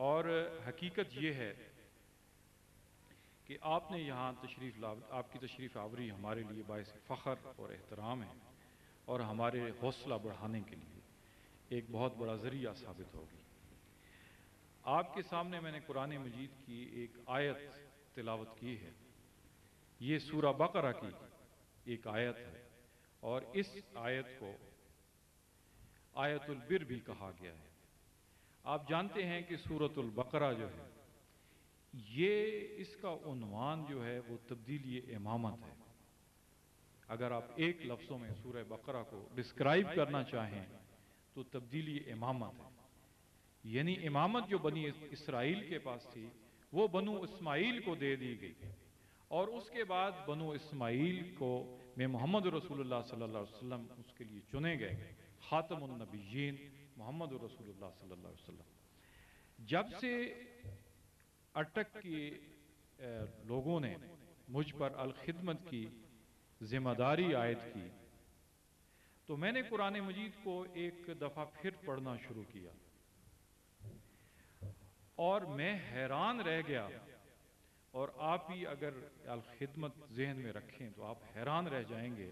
اور حقیقت یہ ہے کہ آپ نے یہاں آپ کی تشریف آوری ہمارے لیے باعث فخر اور احترام ہے، اور ہمارے حوصلہ بڑھانے کے لیے ایک بہت بڑا ذریعہ ثابت ہوگی۔ آپ کے سامنے میں نے قرآن مجید کی ایک آیت تلاوت کی ہے، یہ سورہ بقرہ کی ایک آیت ہے، اور اس آیت کو آیت البر بھی کہا گیا ہے۔ آپ جانتے ہیں کہ سورۃ البقرہ جو ہے، یہ اس کا عنوان جو ہے وہ تبدیلی امامت ہے۔ اگر آپ ایک لفظوں میں سورہ بقرہ کو ڈسکرائب کرنا چاہیں تو تبدیلی امامت ہے، یعنی امامت جو بنی اسرائیل کے پاس تھی وہ بنو اسماعیل کو دے دی گئی، اور اس کے بعد بنو اسماعیل کو میں محمد رسول اللہ صلی اللہ علیہ وسلم اس کے لیے چنے گئے، خاتم النبیین محمد رسول اللہ صلی اللہ علیہ وسلم۔ جب سے اٹک کے لوگوں نے مجھ پر الخدمت کی ذمہ داری عائد کی تو میں نے قرآن مجید کو ایک دفعہ پھر پڑھنا شروع کیا، اور میں حیران رہ گیا، اور آپ بھی اگر الخدمت ذہن میں رکھیں تو آپ حیران رہ جائیں گے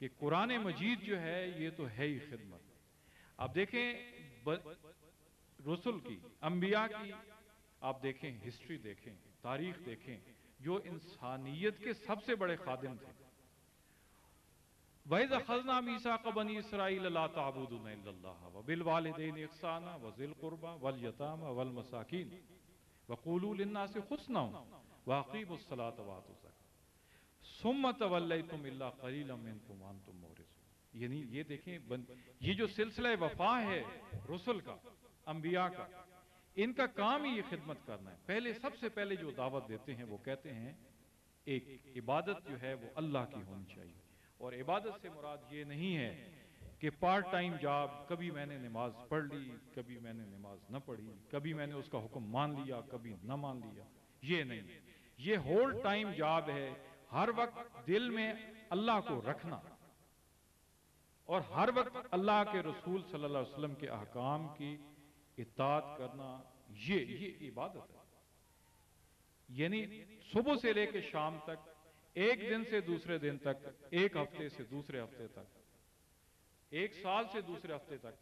کہ قرآن مجید جو ہے یہ تو ہے ہی خدمت۔ آپ دیکھیں رسل کی، انبیاء کی آپ دیکھیں، ہسٹری دیکھیں، تاریخ دیکھیں، جو انسانیت کے سب سے بڑے خادم تھے۔ وَإِذْ أَخَذْنَا مِيثَاقَ بَنِي إِسْرَائِيلَ لَا تَعْبُدُونَ إِلَّا اللَّهَ وَبِالْوَالِدَيْنِ إِحْسَانًا وَذِي الْقُرْبَى وَالْيَتَامَى وَالْمَسَاكِينِ وَقُولُوا لِلنَّاسِ حُسْنًا وَأَقِيمُوا الصَّلَاةَ وَآتُوا الزَّكَاةَ ثُمَّ تَوَلَّيْتُمْ إِلَّا قَلِيلًا مِّنكُمْ وَأَنْتُمْ مُعْرِضُونَ۔ یعنی یہ دیکھیں، یہ جو سلسلہ وفا ہے رسل کا، انبیاء کا، ان کا کام ہی یہ خدمت کرنا ہے۔ پہلے سب سے پہلے جو دعوت دیتے ہیں وہ کہتے ہیں ایک عبادت جو ہے وہ اللہ کی ہونی چاہیے، اور عبادت سے مراد یہ نہیں ہے کہ پارٹ ٹائم جاب، کبھی میں نے نماز پڑھ لی، کبھی میں نے نماز نہ پڑھی، کبھی میں نے اس کا حکم مان لیا، کبھی نہ مان لیا، یہ نہیں، یہ ہول ٹائم جاب ہے۔ ہر وقت دل میں اللہ کو رکھنا، اور ہر وقت اللہ کے رسول صلی اللہ علیہ وسلم کے احکام کی اطاعت کرنا، یہ عبادت ہے۔ یعنی صبح سے لے کے شام تک، ایک دن سے دوسرے دن تک، ایک ہفتے سے دوسرے ہفتے تک، ایک سال سے دوسرے ہفتے تک،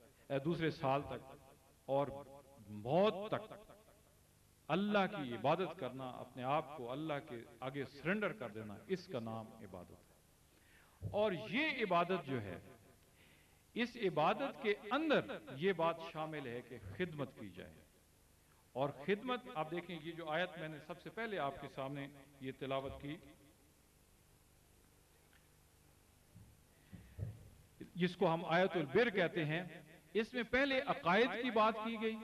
دوسرے سال تک، اور موت تک اللہ کی عبادت کرنا، اپنے آپ کو اللہ کے آگے سرنڈر کر دینا، اس کا نام عبادت ہے۔ اور یہ عبادت جو ہے، اس عبادت کے اندر یہ بات شامل ہے کہ خدمت کی جائے، اور خدمت آپ دیکھیں، یہ جو آیت میں نے سب سے پہلے آپ کے سامنے یہ تلاوت کی، جس کو ہم آیت البر کہتے ہیں، اس میں پہلے عقائد کی بات کی گئی،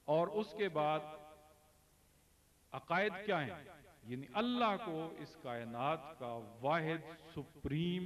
اور اس کے بعد عقائد کیا ہیں؟ یعنی اللہ کو اس کائنات کا واحد سپریم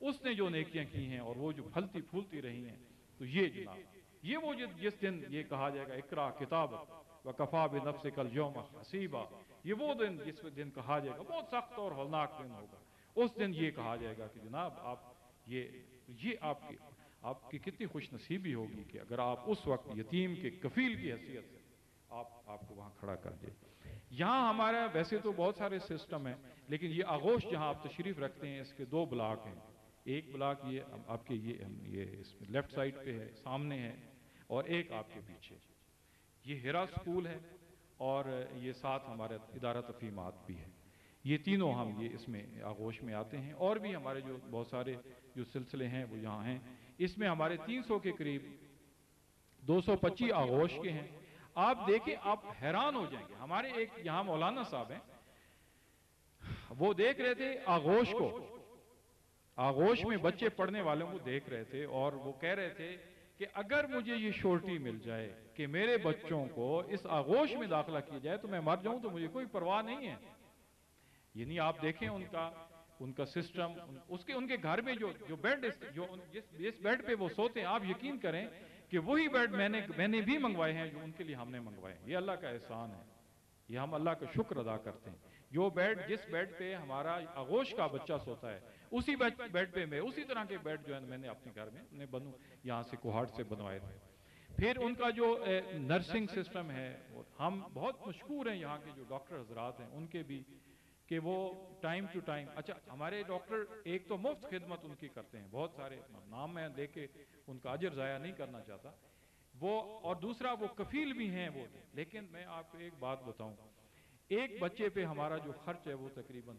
اس نے جو نیکیاں کی ہیں اور وہ جو پھلتی پھولتی رہی ہیں، تو یہ جناب یہ وہ جس دن یہ کہا جائے گا اقرا کتاب وکفا بنفسک اليوم حسیبا، یہ وہ دن جس دن کہا جائے گا، بہت سخت اور ہولناک دن ہوگا، اس دن یہ کہا جائے گا کہ جناب آپ یہ آپ کی کتنی خوش نصیبی ہوگی کہ اگر آپ اس وقت یتیم کے کفیل کی حیثیت سے آپ کو وہاں کھڑا کر دے۔ یہاں ہمارا ویسے تو بہت سارے سسٹم ہیں، لیکن یہ آغوش جہاں آپ تشریف رکھتے ہیں اس کے 2 بلاک ہیں، ایک بلاک یہ آپ کے یہ اس میں لیفٹ سائڈ پہ ہے، سامنے ہے، اور ایک آپ کے پیچھے، یہ ہیرا سکول ہے، اور یہ ساتھ ہمارے ادارہ تفہیمات بھی ہے، یہ تینوں ہم یہ اس میں آغوش میں آتے ہیں، اور بھی ہمارے جو بہت سارے جو سلسلے ہیں وہ یہاں ہیں، اس میں ہمارے 300 کے قریب 225 آغوش کے ہیں۔ آپ دیکھیں آپ حیران ہو جائیں گے، ہمارے ایک یہاں مولانا صاحب ہیں، وہ دیکھ رہے تھے آغوش کو، آغوش میں بچے پڑھنے والوں کو دیکھ رہے تھے، اور وہ کہہ رہے تھے کہ اگر مجھے یہ شورٹی مل جائے کہ میرے بچوں کو اس آغوش میں داخلہ کیا جائے تو میں مر جاؤں تو مجھے کوئی پرواہ نہیں ہے۔ یعنی آپ دیکھیں ان کا سسٹم، ان کے گھر میں جو بیڈ جس بیڈ پہ وہ سوتے ہیں، آپ یقین کریں کہ وہی بیڈ میں نے بھی منگوائے ہیں جو ان کے لیے ہم نے منگوائے ہیں۔ یہ اللہ کا احسان ہے، یہ ہم اللہ کا شکر ادا کرتے ہیں۔ جس بیڈ پہ ہمارا آغوش کا بچہ سوتا ہے، اسی بیڈ پہ میں اسی طرح کے بیڈ جو ہے میں نے اپنے گھر میں یہاں سے کوہاٹ سے بنوائے تھے۔ پھر ان کا جو نرسنگ سسٹم ہے، ہم بہت مشکور ہیں یہاں کے جو ڈاکٹر حضرات ہیں ان کے بھی، کہ وہ ٹائم ٹو ٹائم، اچھا ہمارے ڈاکٹر ایک تو مفت خدمت ان کی کرتے ہیں، بہت سارے نام میں دے کے ان کا اجر ضائع نہیں کرنا چاہتا وہ، اور دوسرا وہ کفیل بھی ہیں وہ۔ لیکن میں آپ کو ایک بات بتاؤں، ایک بچے پہ ہمارا جو خرچ ہے وہ تقریباً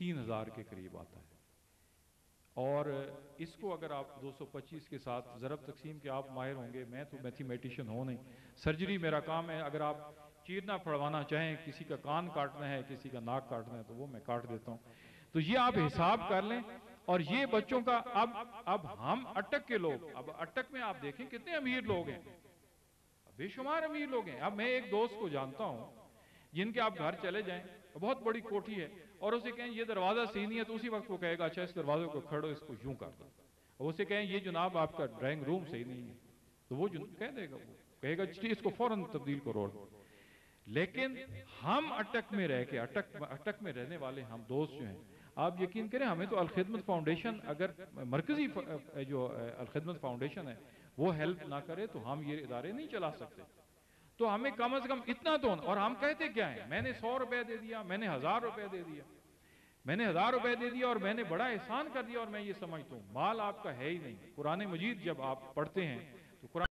3000 کے قریب آتا ہے، اور اس کو اگر آپ 225 کے ساتھ ضرب تقسیم کے آپ ماہر ہوں گے، میں تو میتھمیٹیشین ہوں نہیں، سرجری میرا کام ہے، اگر آپ چیرنا پھڑوانا چاہیں، کسی کا کان کاٹنا ہے، کسی کا ناک کاٹنا ہے تو وہ میں کاٹ دیتا ہوں، تو یہ آپ حساب کر لیں۔ اور یہ بچوں کا اب ہم اٹک کے لوگ، اب اٹک میں آپ دیکھیں کتنے امیر لوگ ہیں، بے شمار امیر لوگ ہیں۔ اب میں ایک دوست کو جانتا ہوں جن کے آپ گھر چلے جائیں، بہت بڑی کوٹھی ہے، اور اسے کہیں یہ دروازہ صحیح نہیں ہے تو اسی وقت وہ کہے گا اچھا اس دروازے کو کھڑو، اس کو یوں کر دو، اور اسے کہیں یہ جناب آپ کا ڈرائنگ روم صحیح نہیں ہے تو وہ کہہ دے گا، وہ کہے گا اس کو فوراً تبدیل کرو۔ لیکن ہم اٹک میں رہ کے اٹک میں رہنے والے ہم دوست جو ہیں، آپ یقین کریں ہمیں تو الخدمت فاؤنڈیشن، اگر مرکزی جو الخدمت فاؤنڈیشن ہے وہ ہیلپ نہ کرے تو ہم یہ ادارے نہیں چلا سکتے، تو ہمیں کم از کم اتنا تو، اور ہم کہتے کیا ہیں، میں نے 100 روپے دے دیا، میں نے 1000 روپے دے دیا، میں نے 1000 روپے دے دیا اور میں نے بڑا احسان کر دیا، اور میں یہ سمجھتا ہوں مال آپ کا ہے ہی نہیں۔ قرآن مجید جب آپ پڑھتے ہیں تو قرآن